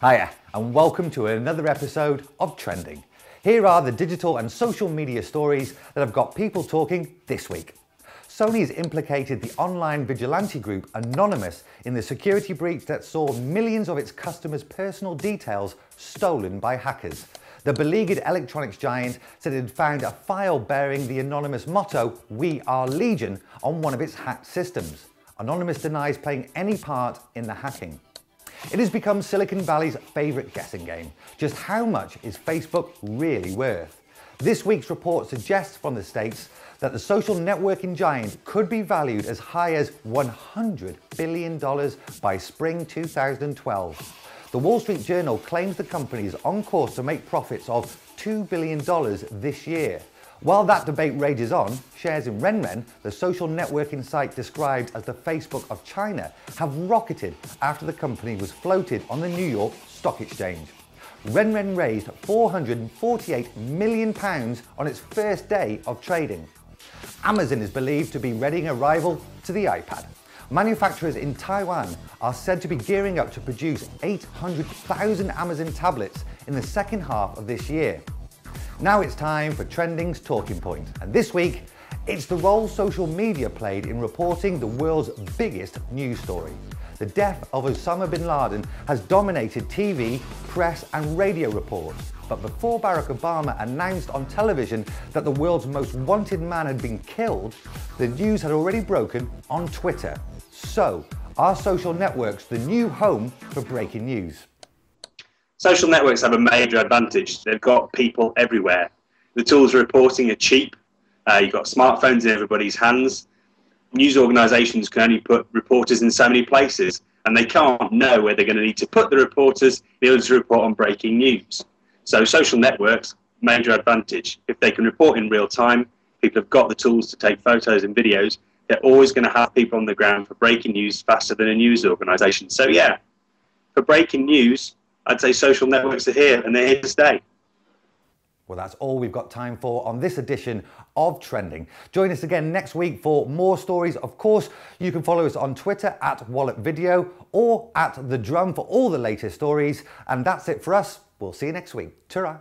Hiya, and welcome to another episode of Trending. Here are the digital and social media stories that have got people talking this week. Sony's implicated the online vigilante group Anonymous in the security breach that saw millions of its customers' personal details stolen by hackers. The beleaguered electronics giant said it had found a file bearing the Anonymous motto, "We are Legion," on one of its hacked systems. Anonymous denies playing any part in the hacking. It has become Silicon Valley's favourite guessing game. Just how much is Facebook really worth? This week's report suggests from the States that the social networking giant could be valued as high as $100 billion by spring 2012. The Wall Street Journal claims the company is on course to make profits of $2 billion this year. While that debate rages on, shares in Renren, the social networking site described as the Facebook of China, have rocketed after the company was floated on the New York Stock Exchange. Renren raised £448 million on its first day of trading. Amazon is believed to be readying a rival to the iPad. Manufacturers in Taiwan are said to be gearing up to produce 800,000 Amazon tablets in the second half of this year. Now it's time for Trending's Talking Point, and this week, it's the role social media played in reporting the world's biggest news story. The death of Osama bin Laden has dominated TV, press and radio reports. But before Barack Obama announced on television that the world's most wanted man had been killed, the news had already broken on Twitter. So, are social networks the new home for breaking news? Social networks have a major advantage. They've got people everywhere. The tools for reporting are cheap. You've got smartphones in everybody's hands. News organisations can only put reporters in so many places, and they can't know where they're going to need to put the reporters in order to report on breaking news. So social networks, major advantage. If they can report in real time, people have got the tools to take photos and videos, they're always going to have people on the ground for breaking news faster than a news organisation. So yeah, for breaking news, I'd say social networks are here, and they're here to stay. Well, that's all we've got time for on this edition of Trending. Join us again next week for more stories. Of course, you can follow us on Twitter @WalletVideo or @The Drum for all the latest stories. And that's it for us. We'll see you next week. Ta-ra.